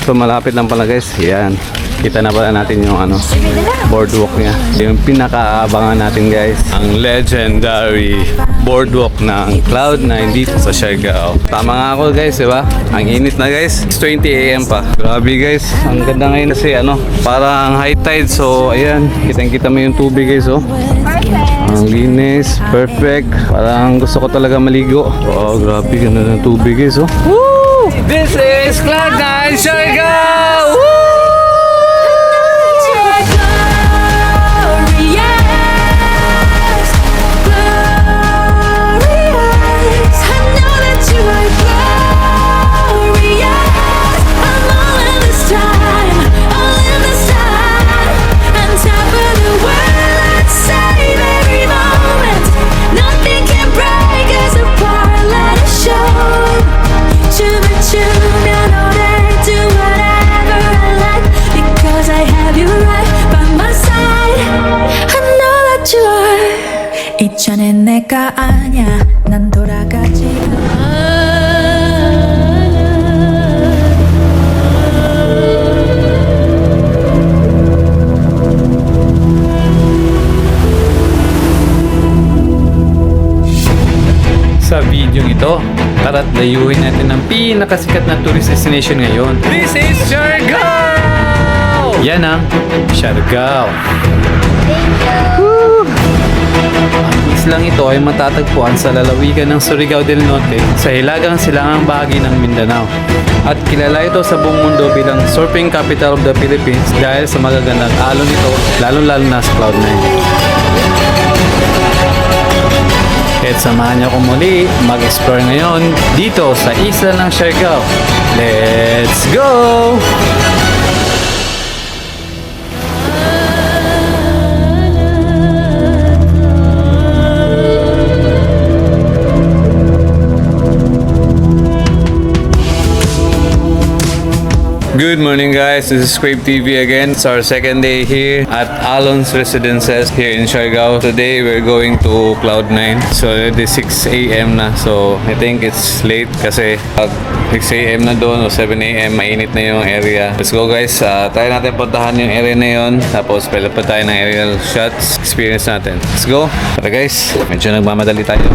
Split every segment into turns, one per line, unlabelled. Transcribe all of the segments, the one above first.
So malapit lang pala guys. Yan. Kita na pala natin yung boardwalk niya. Yung pinakaabangan natin guys, ang legendary boardwalk ng Cloud9 dito sa Siargao. Tama nga ako guys, diba? Ang init na guys, 6:20 AM pa. Grabe guys, ang ganda ngayon kasi parang high tide. So ayan, kitang-kita mo yung tubig guys, oh. Ang linis, perfect. Parang gusto ko talaga maligo. Oh, grabe, ganda ng tubig guys, oh. Woo! This is Cloud9 Siargao! Woo!
이전엔 내가 아냐 난 돌아가지
Sa video ito, tara't layuin natin ang pinakasikat na tourist destination ngayon. This is Siargao! Yan ang Siargao. Ang islang ito ay matatagpuan sa lalawigan ng Surigao del Norte sa hilagang silangang bahagi ng Mindanao. At kilala ito sa buong mundo bilang surfing capital of the Philippines dahil sa magagandang alon nito, lalo-lalo na sa Cloud9. At samahan niyo ako muli mag-explore ngayon dito sa isla ng Siargao. Let's go! Good morning guys, this is Scrape TV again. It's our second day here at Alon's Residences here in Siargao. Today we're going to Cloud9. So it is 6 AM na. So I think it's late kasi pag 6 AM na doon o 7 AM mainit na yung area. Let's go guys, try natin puntahan yung area na yun. Tapos pwede pa tayo ng aerial shots. Experience natin. Let's go. Tara guys, medyo nagmamadali tayo.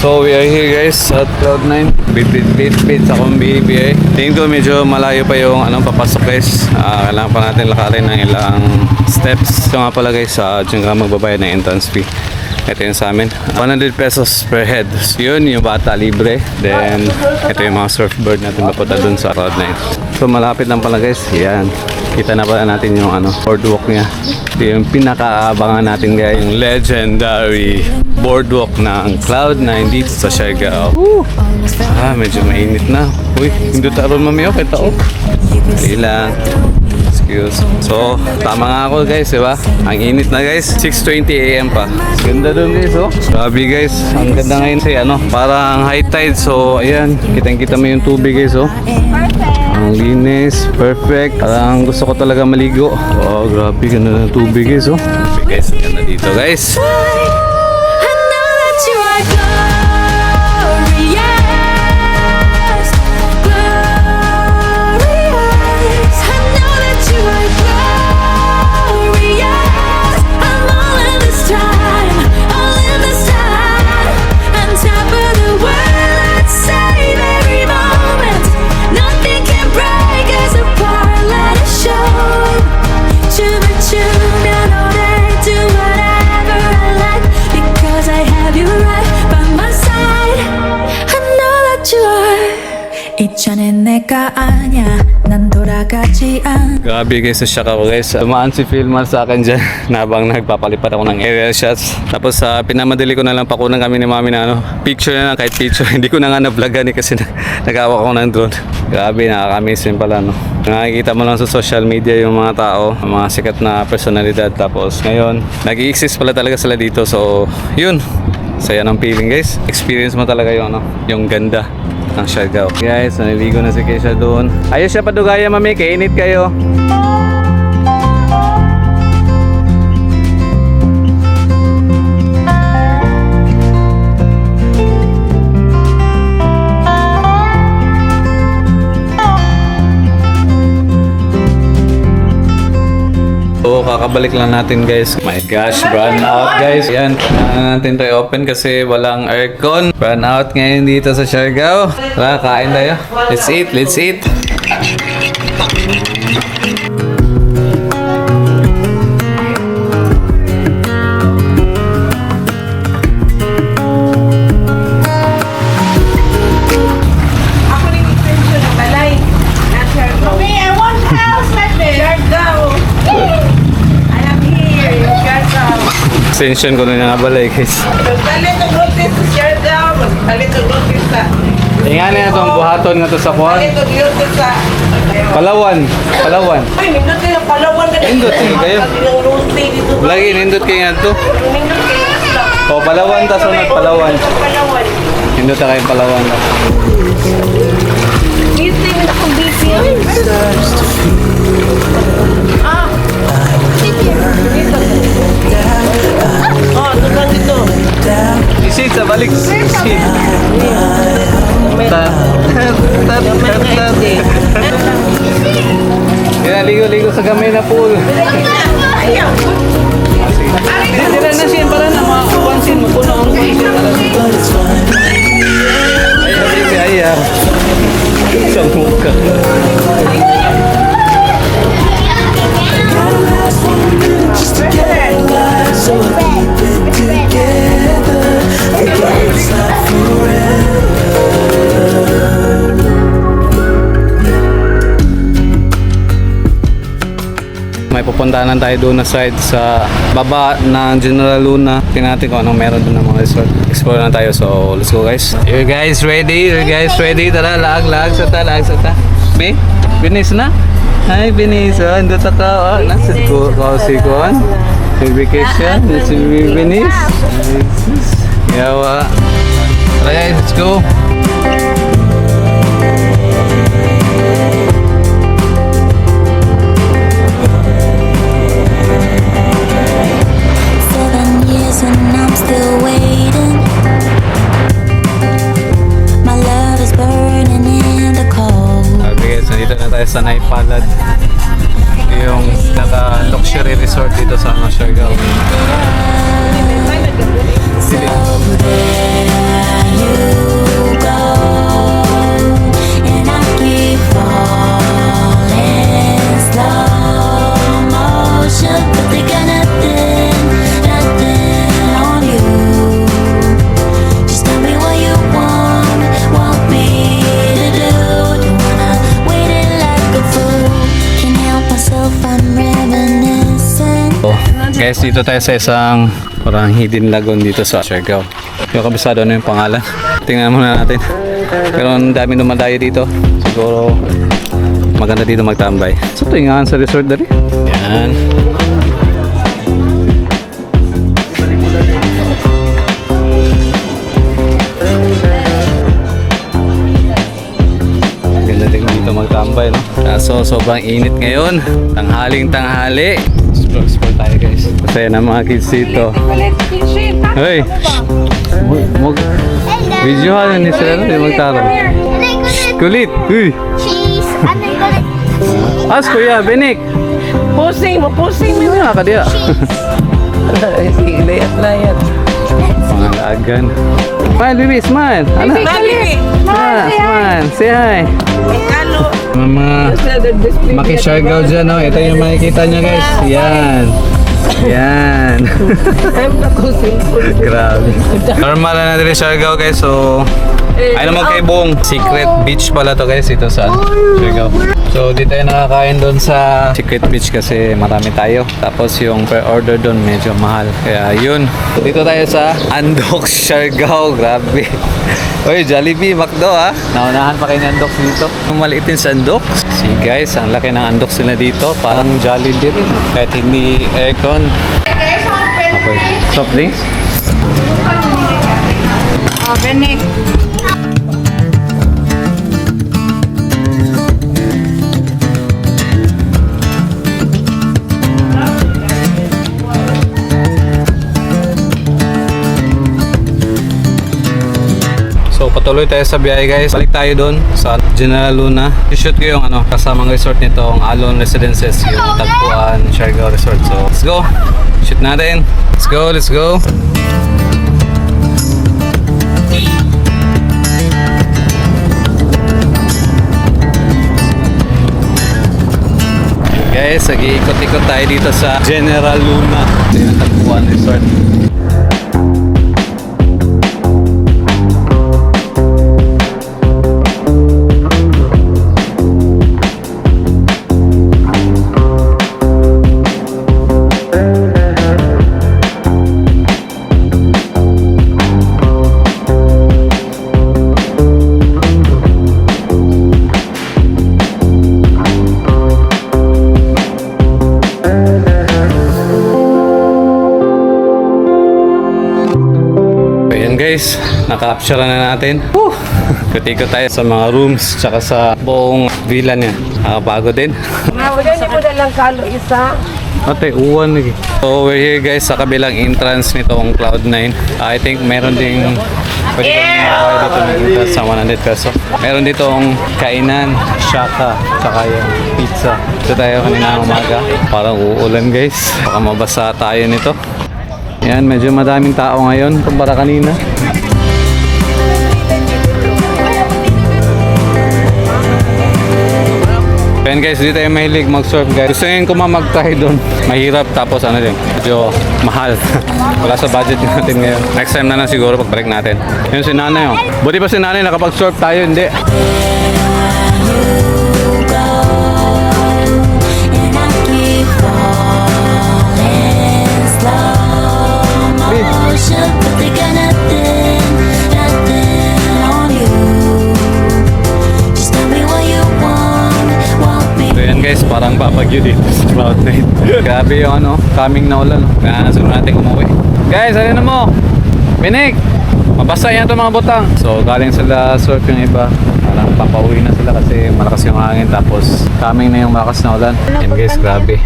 So we are here guys at Cloud9. Bit sa akong BBA. Tingin ko medyo malayo pa yung papasok guys. Kailangan pa natin lakarin ng ilang steps. Ito nga pala guys, dyan ka magbabayad ng entrance fee. Ito yung sa amin, 100 pesos per head. So yun, yung bata libre. Then ito yung mga surfboard natin mapunta dun sa Cloud9. So malapit lang pala guys. Yan, kita na pala natin yung boardwalk niya. Ito yung pinakaabangan natin guys, yung legendary boardwalk ng Cloud9 dito sa Siargao. Medyo mainit na. Uy, hindi taron mamiyo kita oh. Dali lang. Excuse. So, tama nga ako guys, diba? Ang init na guys, 6:20 AM pa. Ganda dun guys, oh. Grabe guys, ang ganda ngayon kasi parang high tide. So, ayan, kitang-kita mo yung tubig guys, oh. Ang linis, perfect. Parang gusto ko talaga maligo. Oh, grabe, ganda ng tubig guys, oh. Okay guys, ganda dito guys.
이전엔 내가 아냐 난 돌아가지 않
Grabe guys, sa shock ako guys. Tumaan si Philmar sa akin dyan habang nagpapalipat ako ng aerial shots. Tapos pinamadali ko na lang, pakunan kami ni mami na picture na lang, kahit picture. Hindi ko na nga na-vlogan kasi nag-awak ako ng drone. Grabe, nakakamiss din pala Nakikita mo lang sa social media yung mga tao, mga sikat na personalidad. Tapos ngayon, nag-i-exist pala talaga sila dito. So yun, Saya ng feeling guys. Experience mo talaga yung, ano, yung ganda ng Siargao. Guys, naliligo na si Keisha doon. Ayos siya padugaya mami, kainit kayo. So, kakabalik lang natin guys. My gosh, brand out guys. Yan, kailangan natin to i-open kasi walang aircon. Brand out ngayon dito sa Siargao. Tara, kain tayo. Let's eat, let's eat.
Ako rin extension ng balay. Not Siargao. Mami, I want house like this. Siargao. I'm here in Siargao.
Extension ko na nga balay guys.
Magpalit ang notice sa Siargao. Magpalit ang notice sa...
Ingani na itong buhaton nga to sa kuhan.
Magpalit ang notice sa...
Palawan. Palawan.
Ay, nindot kayo ng Palawan ka na.
Nindot kayo.
Sabi ng roasting dito.
Lagi, nindot kayo nga to.
Nindot kayo.
O, Palawan ta sunod, Palawan.
Palawan.
Nindot na kayong Palawan.
Busy na akong busy. Ah. Oh, ito lang dito.
Isit sa balik. Isit. Yan, ligo-ligo sa gamay na pool.
Ayaw.
Dito na siya, para na makapansin mo puno ang Ayaw, baby, ayaw. Sa muka. May pupuntahan tayo doon na side sa baba ng General Luna. Tingnan natin kung anong meron doon ng mga resort. Explore na tayo. So, let's go guys. You guys ready? You guys ready? Tara, lag sa ta. Be, binis na? Hi, binis. Oh, andun ta ka. Oh, nasa ko si Kuan. Vacation. Si binis. Yawa. Tara guys, let's go.
And I'm still waiting. My love is burning in the cold.
Okay guys, nandito na tayo sa Naipalad. Yung naka-luxury resort dito sa Siargao.
So there you go, and I keep falling slow motion, but they got nothing on you. Just tell me what you want me to do. Don't wanna wait it like a fool. Can't help myself, I'm reminiscing.
So, guys, dito tayo sa isang parang hidden lagoon dito sa Siargao. Yung kabisado na yung pangalan. Tingnan muna natin. Pero ang dami dumadayo dito. Siguro maganda dito magtambay. So, tingnan sa resort dali. Yan. Ganda din dito magtambay, no? Kaso sobrang init ngayon. Tanghaling tanghali. Explore tayo guys. Masaya na mga kids dito. Hoy! Videohan ni sila na magtarong. Kulit! Uy!
Cheese. Ano yung galit?
As kuya, Benik!
Pusing mo.
Ano nga ka diya?
Sige, layat.
Pangalagan. Smile, baby, smile! Ano?
Mali.
Smile! Say hi!
Kalo.
Mga Maki-Siargao dyan, no? Ito yung makikita nyo guys. Yan! Yan!
I'm not kusing.
Grabe. Normal na natin yung Siargao guys. So, ay naman kay Bong. Secret beach pala to guys. Ito sa Siargao. So, dito tayo nakakain doon sa Secret Beach kasi marami tayo. Tapos yung per order doon medyo mahal. Kaya yun. Dito tayo sa Andox Siargao. Grabe. Uy, Jollibee, McDo ha. Naunahan pa kayo ng Andox dito. Yung maliit din sa Andox. See guys, ang laki ng Andox nila dito. Parang Jollibee rin. Kahit hindi aircon. Okay. Soft drinks?
Oh, Benek.
So patuloy tayo sa biyahe guys. Balik tayo doon sa General Luna. I-shoot ko yung kasamang resort nitong Alon Residences, yung Tagpuan Siargao Resort. So let's go. Shoot natin. Let's go, let's go. Guys, nag-iikot-ikot tayo dito sa General Luna, yung Tagpuan Resort. Guys, naka-capture na natin. Ikot-ikot tayo sa mga rooms tsaka sa buong villa niya. Nakapagod din.
Wala ni mo dalang kalo isa.
Ate, uwan lagi. So we're here guys sa kabilang entrance nitong Cloud9. I think meron ding pwede kang dito nakita sa 100 peso. Meron ditong kainan, shaka, tsaka yung pizza. Ito tayo kanina umaga. Parang uulan guys. Baka mabasa tayo nito. Yan, medyo madaming tao ngayon kumpara kanina. Ayan guys, dito tayo mahilig mag-surf guys. Gusto nyo mag-try doon. Mahirap tapos din, medyo mahal. Wala sa budget natin ngayon. Next time na lang siguro pagbalik natin. Yun si nanay oh. Buti pa si nanay nakapag-surf tayo, hindi.
And I keep falling slow motion, but they got nothing on you. Just tell me what you want me.
So yan guys, parang babagyo dito sa Cloud9. Grabe yung coming na ulan. Kaya nasunod natin umuwi. Guys, ano na mo? Binig! Mabasa yan itong mga butang. So galing sila surf yung iba. Parang papauwi na sila kasi malakas yung hangin. Tapos coming na yung malakas na ulan. Yan guys, grabe.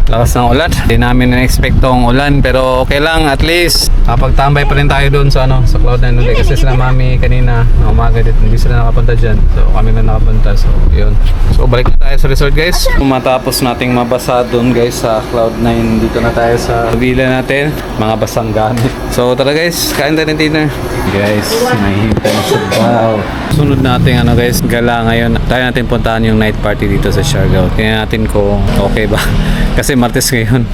Lakas ng ulan. Hindi namin na-expect tong ulan pero okay lang, at least pagtambay pa rin tayo doon sa sa Cloud9 ulit kasi sila mami kanina na umaga dito hindi sila nakapunta dyan, so kami lang nakapunta, so yun. So balik na tayo sa resort guys. Matapos nating mabasa doon guys sa Cloud9, dito na tayo sa villa natin, mga basang gamit. So tara guys, kain tayo ng dinner guys. Mahihintay na sa daw. Sunod natin guys, gala ngayon. Tayo natin puntahan yung night party dito sa Siargao. Tingnan natin kung okay ba. Kasi Martes ngayon,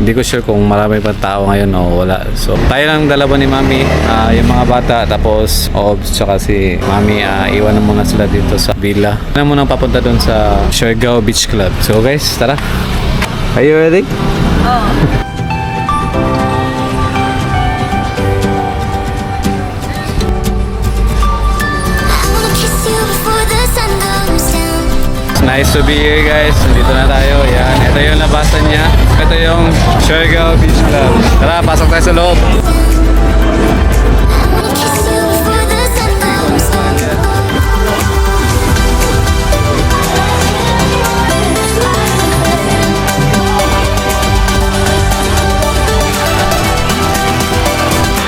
hindi ko sure kung marami pa tao ngayon o wala. So, tayo lang dalawa ni Mami, yung mga bata, tapos Obs, tsaka si Mami, iwan na muna sila dito sa villa. Na muna papunta doon sa Siargao Beach Club. So guys, tara. Are you ready?
I wanna kiss you before the sun goes down.
Nice to be here guys. Nandito na tayo. Yan. Ito yung labasan niya. Ito yung Siargao Beach Club. Tara, pasok tayo sa loob.
I wanna kiss you before the sun goes down.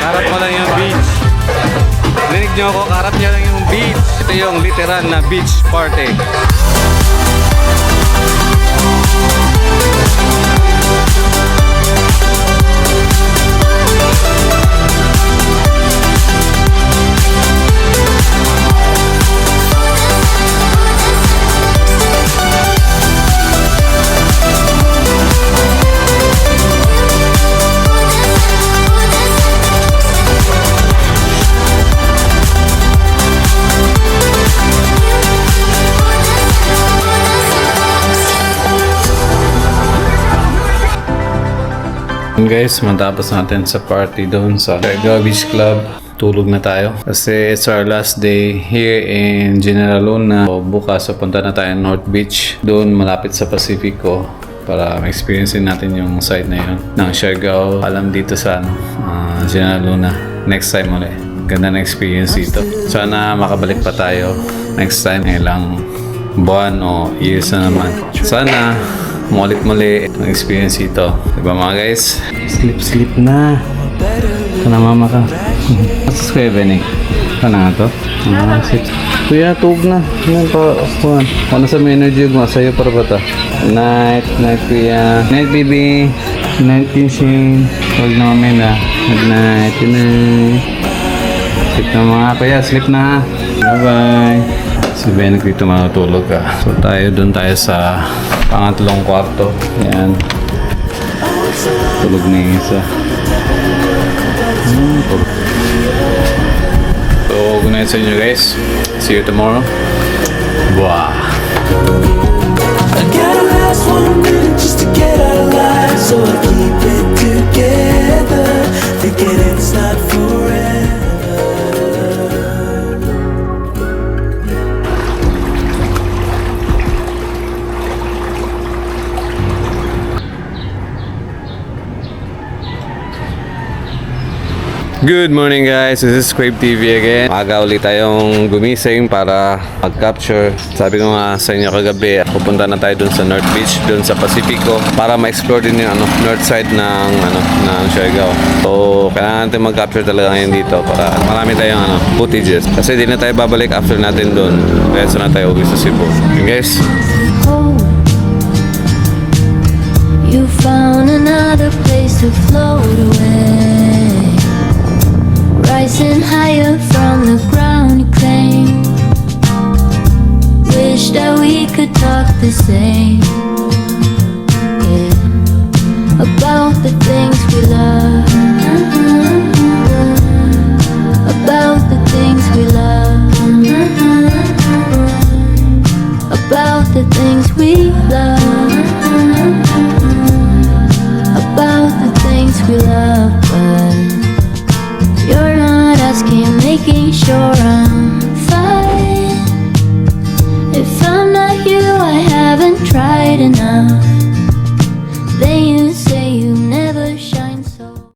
Karap mo lang yung beach. Rinig nyo ako, karap niya lang yung beach. Ito yung literal na beach party. Guys, matapos natin sa party doon sa Siargao Beach Club, tulog na tayo kasi it's our last day here in General Luna. So, bukas punta na tayo North Beach, doon malapit sa Pacifico, para ma-experience natin yung side na yun ng Siargao. Alam dito sa General Luna next time ulit. Ganda na experience dito. Sana makabalik pa tayo next time. Ilang buwan o years na naman. Sana muli ang experience ito. Diba mga guys? Sleep na. Kana mama ka. What's 7 eh? Kana nga to? Kuya, tug na. Yan pa. Kuhan. Ano sa may energy mo? Sa'yo para ba ta? Night, kuya. Night, baby. Night, Shane. Huwag na mamaya na. Good night. Good night. Sleep na mga kuya. Sleep na. Bye-bye. Si Benek dito matutulog ka. So doon tayo sa pangatlong kwarto. Yan. Tulog na yung isa. So, good night sa inyo guys. See you tomorrow. Wow.
I gotta last 1 minute just to get out alive, so I keep it together, thinking it's not forever.
Good morning guys, this is Crave TV again. Maaga ulit tayong gumising para mag-capture. Sabi ko nga sa inyo kagabi, pupunta na tayo dun sa North Beach, dun sa Pacifico, para ma-explore din yung north side ng Siargao. So kailangan natin mag-capture talaga ngayon dito para marami tayong footages. Kasi di na tayo babalik after natin dun. Kaya na tayo uwi sa Cebu. Okay guys?
Oh, you found another place to float away. Rising higher from the ground you claim. Wish that we could talk the same, yeah, about the things we love.